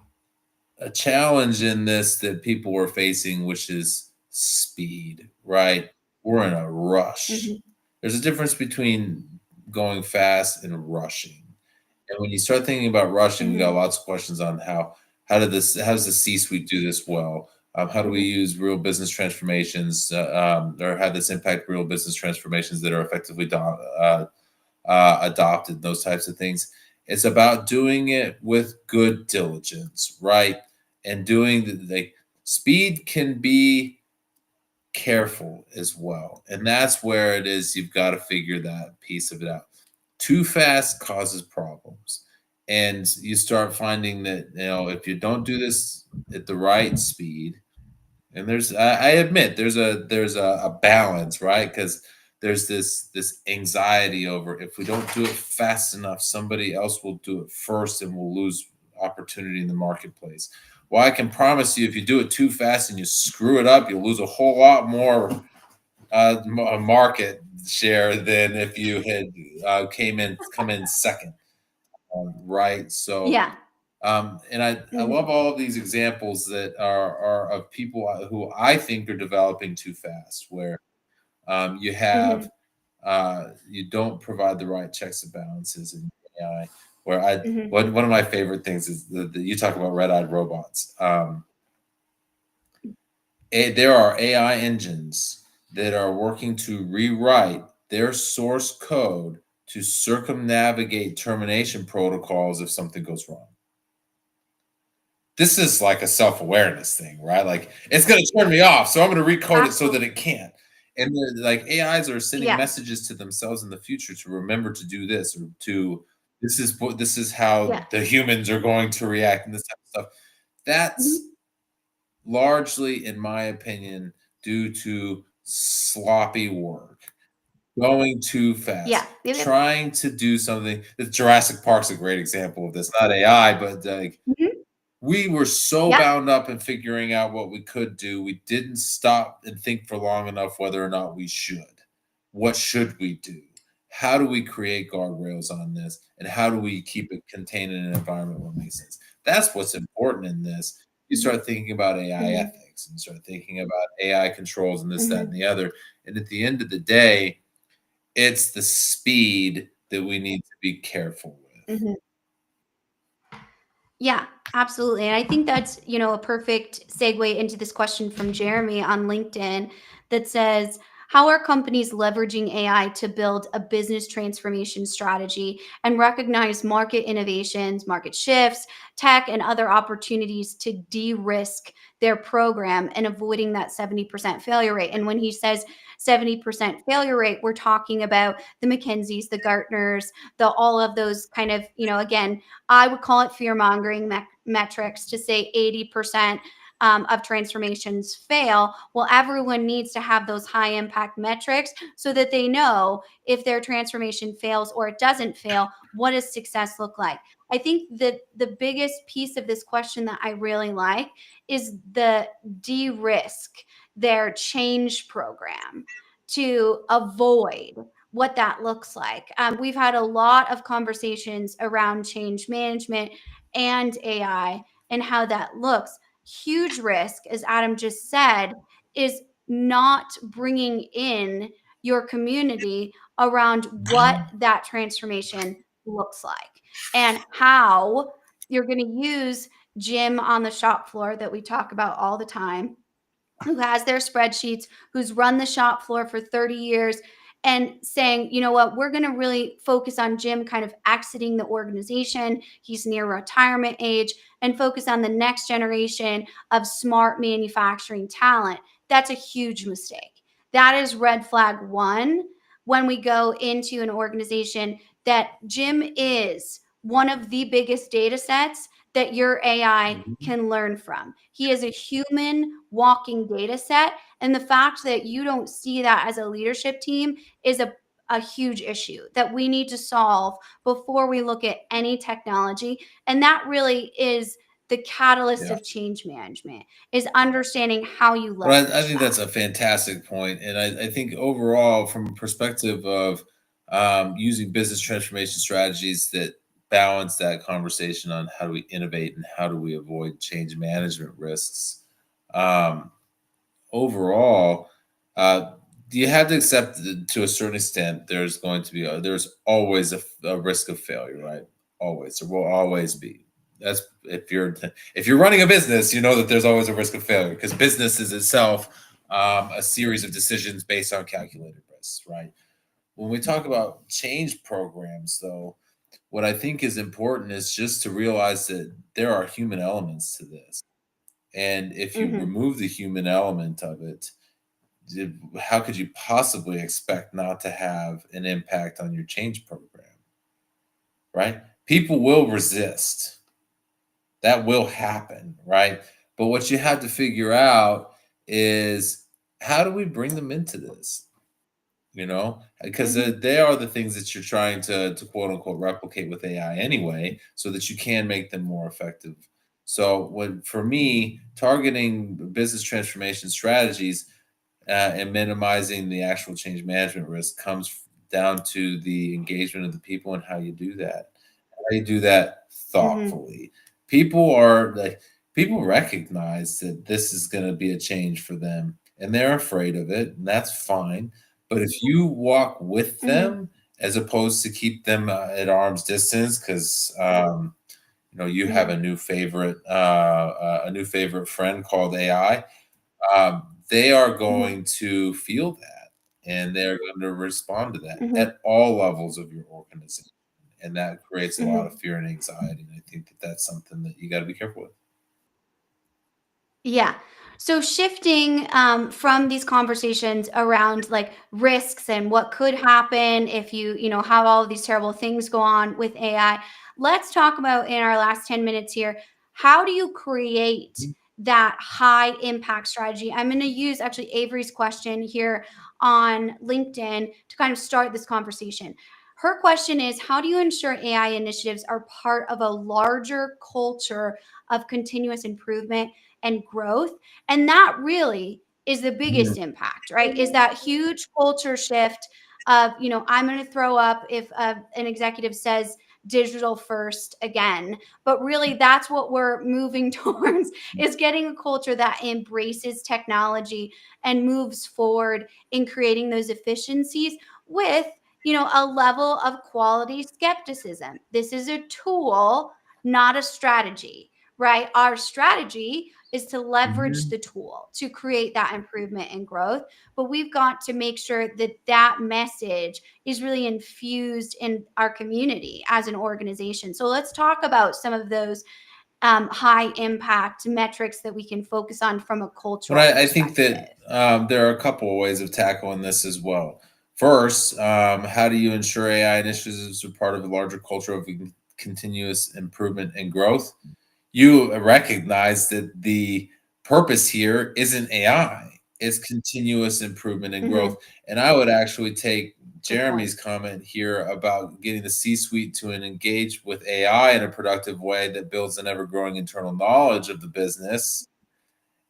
challenge in this that people are facing, which is speed, right? We're in a rush. Mhm, There's a difference between going fast and rushing. And when you start thinking about rushing, we got mhm, lots of questions on how does the C-suite do this well? How do we mhm, use real business transformations, or how this impact real business transformations that are effectively adopted? Those types of things. It's about doing it with good diligence, right? And doing the speed can be careful as well. And that's where it is. You've got to figure that piece of it out. Too fast causes problems. And you start finding that, if you don't do this at the right speed, and I admit there's a balance, right? Because there's this anxiety over if we don't do it fast enough, somebody else will do it first and we'll lose opportunity in the marketplace. Well, I can promise you, if you do it too fast and you screw it up, you'll lose a whole lot more market share than if you had come in second, right? So, yeah, and I love mhm, all of these examples that are of people who I think are developing too fast, where you have mhm, you don't provide the right checks and balances in AI. Where I mhm. one of my favorite things is you talk about red-eyed robots. There are AI engines that are working to rewrite their source code to circumnavigate termination protocols if something goes wrong. This is like a self-awareness thing, right? Like, it's gonna turn me off, so I'm gonna recode it so that Absolutely. it can't. And then, like, AIs are sending Yeah, messages to themselves in the future to remember to do this, or to this is how yeah, the humans are going to react and this type of stuff. That's mhm, largely, in my opinion, due to sloppy work, going too yeah, fast, yep, yep, trying to do something. Jurassic Park's a great example of this. Not AI, but like mhm, we were so yep, bound up in figuring out what we could do, we didn't stop and think for long enough whether or not we should. What should we do? How do we create guardrails on this? And how do we keep it contained in an environment where it makes sense? That's what's important in this. You mhm, start thinking about AI mhm, ethics and you start thinking about AI controls and this, that, and mhm, the other. And at the end of the day, it's the speed that we need to be careful with. mhm. Yeah, absolutely. And I think that's, a perfect segue into this question from Jeremy on LinkedIn that says, how are companies leveraging AI to build a business transformation strategy and recognize market innovations, market shifts, tech, and other opportunities to de risk their program and avoiding that 70% failure rate? And when he says 70% failure rate, we're talking about the McKinseys, the Gartners, all of those kind of, again, I would call it fear mongering metrics to say 80% of transformations fail. Well, everyone needs to have those high impact metrics so that they know if their transformation fails or it doesn't fail, what does success look like? I think that the biggest piece of this question that I really like is the de risk their change program to avoid what that looks like. We've had a lot of conversations around change management and AI and how that looks. Huge risk, as Adam just said, is not bringing in your community around what that transformation looks like and how you're going to use Jim on the shop floor that we talk about all the time, who has their spreadsheets, who's run the shop floor for 30 years, and saying, you know what, we're going to really focus on Jim kind of exiting the organization. He's near retirement age and focus on the next generation of smart manufacturing talent. That's a huge mistake. That is red flag one when we go into an organization that Jim is one of the biggest data sets that your AI Mhm. can learn from. He is a human walking data set. And the fact that you don't see that as a leadership team is a huge issue that we need to solve before we look at any technology. And that really is the catalyst Yeah. of change management, is understanding how you But I leverage think that. that's a fantastic point, and I think overall, from a perspective of using business transformation strategies that balance that conversation on how do we innovate and how do we avoid change management risks. Um, Overall, uh, you have to accept that to a certain extent there's going to be there's always a risk of failure, right? Always, there will always be. That's if you're running a business, you know that there's always a risk of failure because business is itself a series of decisions based on calculated risks, right? When we talk about change programs, though, what I think is important is just to realize that there are human elements to this, and if you Mm-hmm. remove the human element of it, how could you possibly expect not to have an impact on your change program, right? People will resist. That will happen, right? But what you have to figure out is how do we bring them into this? Because Mm-hmm. they are the things that you're trying to quote unquote replicate with AI anyway, so that you can make them more effective. So, when for me, targeting business transformation strategies and minimizing the actual change management risk comes down to the engagement of the people and how you do that. How you do that Mm-hmm. thoughtfully. People are like people recognize that this is going to be a change for them, and they're afraid of it, and that's fine. But if you walk with Mm-hmm. them as opposed to keep them at arm's distance, because you have Mm-hmm. a new favorite friend called AI, they are Mm-hmm. going to feel that and they're going to respond to that Mm-hmm. at all levels of your organization. And that creates a lot Mm-hmm. of fear and anxiety. And I think that that's something that you got to be careful with. Yeah. So shifting from these conversations around like risks and what could happen if you have all of these terrible things go on with AI, let's talk about in our last 10 minutes here, how do you create that high impact strategy? I'm going to use actually Avery's question here on LinkedIn to kind of start this conversation. Her question is, how do you ensure AI initiatives are part of a larger culture of continuous improvement and growth? And that really is the Mhm. biggest impact, right? Is that huge culture shift of, I'm going to throw up if an executive says digital first again. But really, that's what we're moving towards, is getting a culture that embraces technology and moves forward in creating those efficiencies with, a level of quality skepticism. This is a tool, not a strategy, right? Our strategy is to leverage Mhm. the tool to create that improvement and growth. But we've got to make sure that that message is really infused in our community as an organization. So let's talk about some of those high impact metrics that we can focus on from a But cultural I think perspective. that there are a couple of ways of tackling this as well. First, how do you ensure AI initiatives are part of a larger culture of continuous improvement and growth? You recognize that the purpose here isn't AI, it's continuous improvement and Hmm. growth. And I would actually take Good point. Jeremy's comment here about getting the C suite to engage with AI in a productive way that builds an ever growing internal knowledge of the business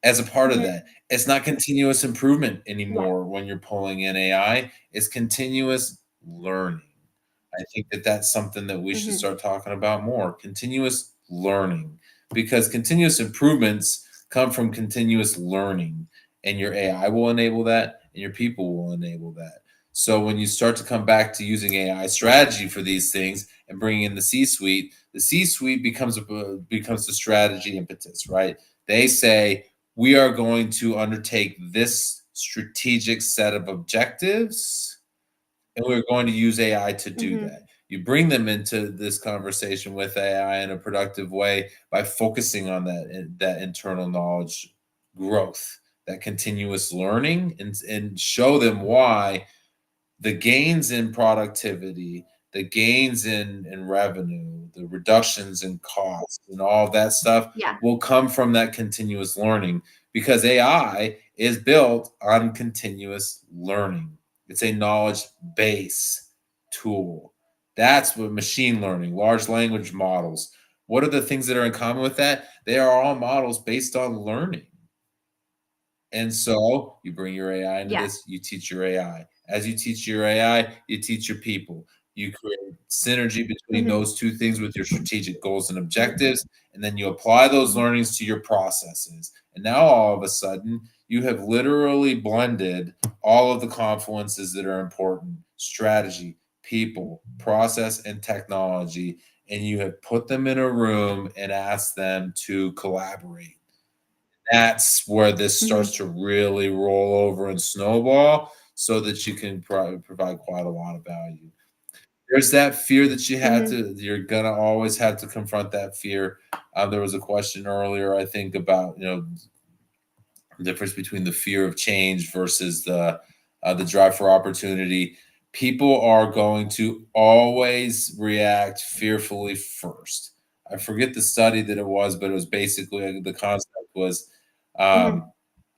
as a part of Hmm. that. It's not continuous improvement Yeah. anymore when you're pulling in AI, it's continuous learning. I think that that's something that we should Hmm. start talking about more, continuous learning, because continuous improvements come from continuous learning, and your AI will enable that, and your people will enable that. So when you start to come back to using AI strategy for these things and bringing in the C-suite becomes the strategy impetus, right? They say we are going to undertake this strategic set of objectives and we're going to use AI to do Hmm. that. You bring them into this conversation with AI in a productive way by focusing on that internal knowledge growth, that continuous learning, and show them why the gains in productivity, the gains in revenue, the reductions in costs, and all that stuff Yeah. will come from that continuous learning because AI is built on continuous learning. It's a knowledge base tool. That's what machine learning, large language models. What are the things that are in common with that? They are all models based on learning. And so you bring your AI into Yeah. this, you teach your AI. As you teach your AI, you teach your people. You create synergy between Mhm. those two things with your strategic goals and objectives, and then you apply those learnings to your processes. And now all of a sudden, you have literally blended all of the confluences that are important: strategy, people, process, and technology, and you have put them in a room and asked them to collaborate. That's where this starts Mhm. to really roll over and snowball so that you can provide quite a lot of value. There's that fear that Mhm. you're gonna always have to confront that fear. There was a question earlier, I think, about, the difference between the fear of change versus the drive for opportunity. People are going to always react fearfully first. I forget the study that it was, but it was basically the concept was, Mhm. um,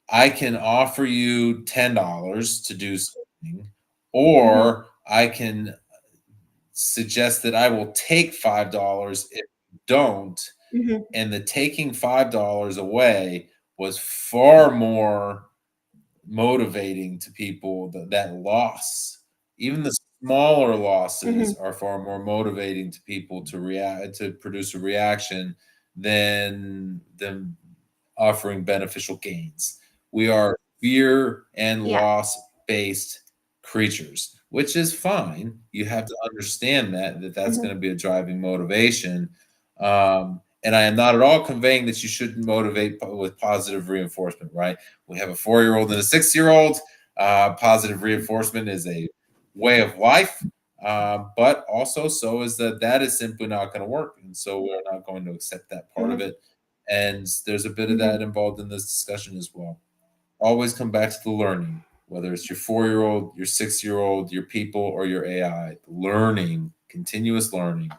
I can offer you $10 to do something, Mhm. or I can suggest that I will take $5 if you don't. Mhm. And the taking $5 away was far more motivating to people. That loss, even the smaller losses, Mhm. are far more motivating to people to produce a reaction than offering beneficial gains. We are fear and Yeah. loss based creatures, which is fine. You have to understand that that's Mhm. going to be a driving motivation. And I am not at all conveying that you shouldn't motivate with positive reinforcement, right? We have a 4-year-old and a 6-year-old. Positive reinforcement is a way of life, but also so is that is simply not going to work. And so we're not going to accept that part of Mhm. it. And there's a bit of that Mhm. involved in this discussion as well. Always come back to the learning, whether it's your 4-year-old, your 6-year-old, your people, or your AI. Learning, continuous learning.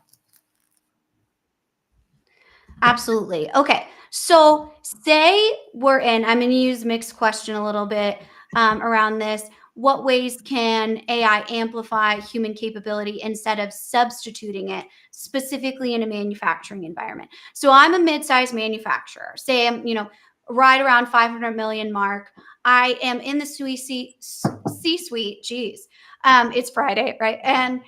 Absolutely. Okay. So, say we're in, I'm going to use mixed question a little bit around this. What ways can AI amplify human capability instead of substituting it, specifically in a manufacturing environment? So, I'm a mid-sized manufacturer. Say I'm, right around 500 million mark. I am in the C-suite. Geez, it's Friday, right? And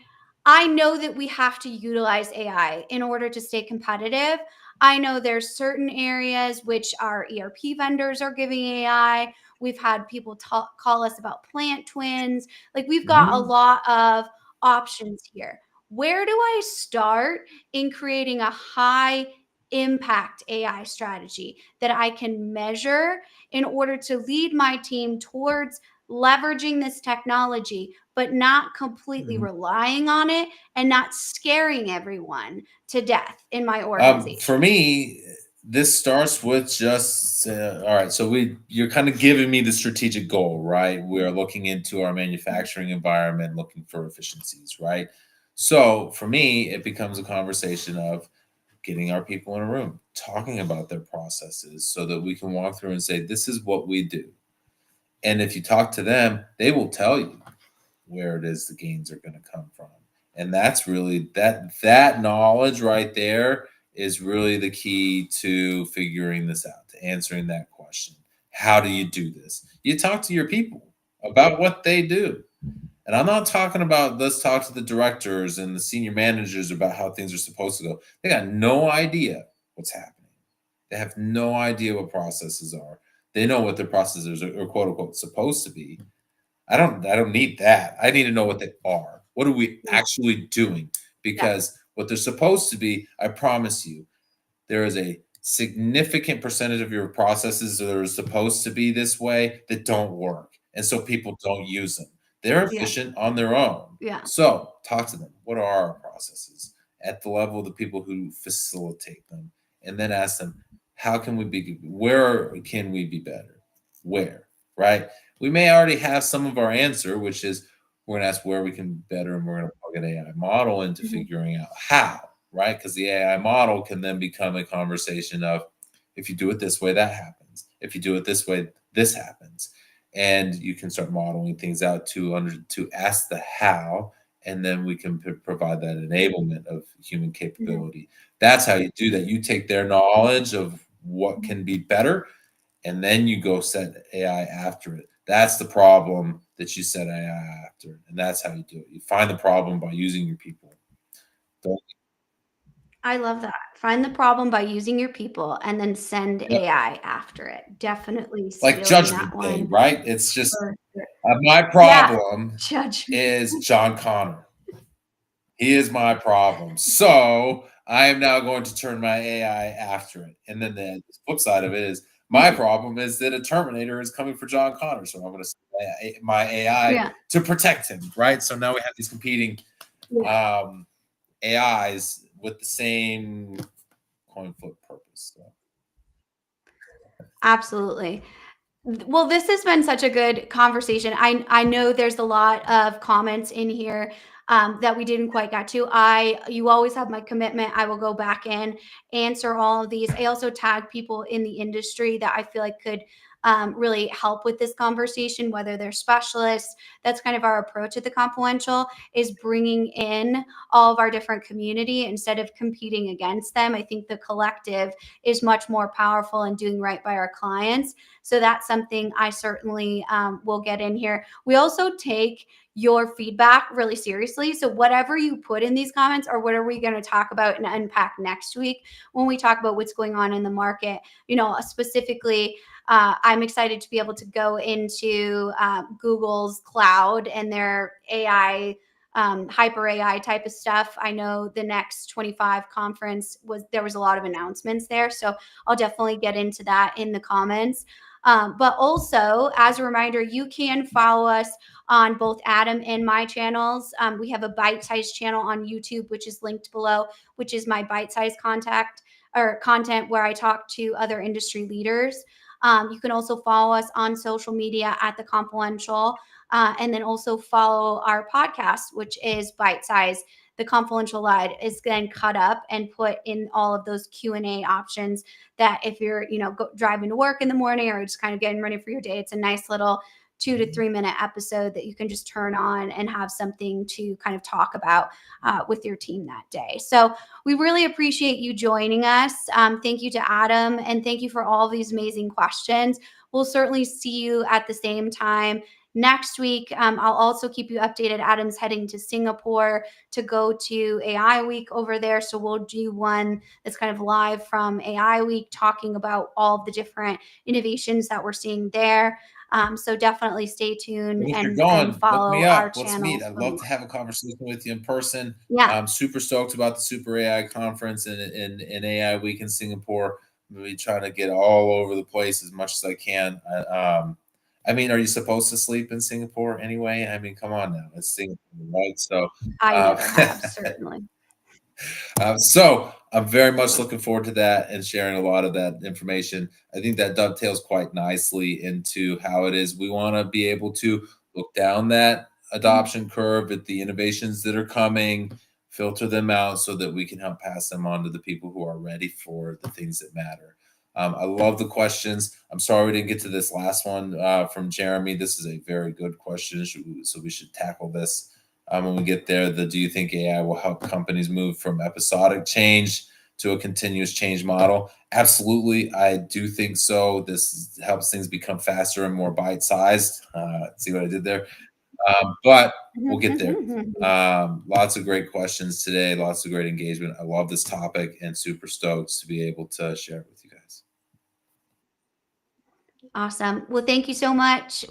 I know that we have to utilize AI in order to stay competitive. I know there's certain areas which our ERP vendors are giving AI. We've had people call us about plant twins. Like we've got a Mhm. lot of options here. Where do I start in creating a high impact AI strategy that I can measure in order to lead my team towards leveraging this technology, but not completely Mhm. relying on it and not scaring everyone to death in my For organization? me, this starts with just all right. So you're kind of giving me the strategic goal, right? We're looking into our manufacturing environment, looking for efficiencies, right? So for me, it becomes a conversation of getting our people in a room, talking about their processes, so that we can walk through and say, "This is what we do." And if you talk to them, they will tell you where it is the gains are going to come from. And that's really that knowledge right there is really the key to figuring this out, to answering that question. How do you do this? You talk to your people about what they do. And I'm not talking about let's talk to the directors and the senior managers about how things are supposed to go. They got no idea what's happening. They have no idea what processes are. They know what their processes are quote unquote supposed to be. I don't need that. I need to know what they are. What are we Yeah. actually doing? Yeah. Because what they're supposed to be, I promise you, there is a significant percentage of your processes that are supposed to be this way that don't work. And so people don't use them. They're Yeah. efficient on their own. Yeah. So talk to them. What are our processes at the level of the people who facilitate them? And then ask them, how can we be, where can we be better? Where, right? We may already have some of our answer, which is we're going to ask where we can be better, and we're going to plug an AI model into Mhm. figuring out how, right? Because the AI model can then become a conversation of if you do it this way, that happens. If you do it this way, this happens. and you can start modeling things out to ask the how, and then we can provide that enablement of human Mhm. capability. That's how you do that. You take their knowledge of what can be better, and then you go set AI after it. That's the problem that you set AI after, and that's how you do it. You find the problem by using your people. Don't, I love that. Find the problem by using your people and then send yep. AI after it. Definitely Like stealing that Judgment Day, one right? It's just for sure. my Yeah. problem Judgment. is John Connor. He is my problem. So I am now going to turn my AI after it. And then the flip side of it is my Mhm. problem is that a Terminator is coming for John Connor. So I'm going to send my AI Yeah. to protect him, right? So now we have these competing Yeah. um, AIs with the same coin flip purpose. So. Absolutely. Well, this has been such a good conversation. I know there's a lot of comments in here that we didn't quite get to. You always have my commitment. I will go back in, answer all of these. I also tag people in the industry that I feel like could really help with this conversation, whether they're specialists. That's kind of our approach at the Confluential, is bringing in all of our different community instead of competing against them. I think the collective is much more powerful in doing right by our clients. So that's something I certainly will get in here. We also take your feedback really seriously. So whatever you put in these comments, or what are we going to talk about and unpack next week when we talk about what's going on in the market, specifically, I'm excited to be able to go into Google's cloud and their AI, hyper AI type of stuff. I know the next 25 conference there was a lot of announcements there. So I'll definitely get into that in the comments. But also, as a reminder, you can follow us on both Adam and my channels. We have a bite-sized channel on YouTube, which is linked below, which is my bite-sized content where I talk to other industry leaders. You can also follow us on social media at the Confluential, and then also follow our podcast, which is Bite Size. The Confluential Live is then cut up and put in all of those Q&A options that if you're, driving to work in the morning or just kind of getting ready for your day, it's a nice little 2 to 3 minute episode that you can just turn on and have something to kind of talk about with your team that day. So we really appreciate you joining us. Thank you to Adam, and thank you for all these amazing questions. We'll certainly see you at the same time next week. I'll also keep you updated. Adam's heading to Singapore to go to AI Week over there. So we'll do one that's kind of live from AI Week, talking about all the different innovations that we're seeing there. So definitely stay tuned And if you're and going, look me follow our up. Let's meet. channels I'd for love more. to have a conversation with you in person. Yeah, I'm super stoked about the Super AI conference and AI Week in Singapore. I'm really trying to get all over the place as much as I can. I mean, are you supposed to sleep in Singapore anyway? I mean, come on now, it's Singapore, right? So, I um, never have, certainly. so I'm very much looking forward to that and sharing a lot of that information. I think that dovetails quite nicely into how it is we want to be able to look down that adoption curve at the innovations that are coming, filter them out so that we can help pass them on to the people who are ready for the things that matter. I love the questions. I'm sorry we didn't get to this last one from Jeremy. This is a very good question, so we should tackle this when we get there. Do you think AI will help companies move from episodic change to a continuous change model? Absolutely, I do think so. This helps things become faster and more bite-sized. See what I did there? But we'll get there. Lots of great questions today, lots of great engagement. I love this topic and super stoked to be able to share it with you guys. Awesome. Well, thank you so much.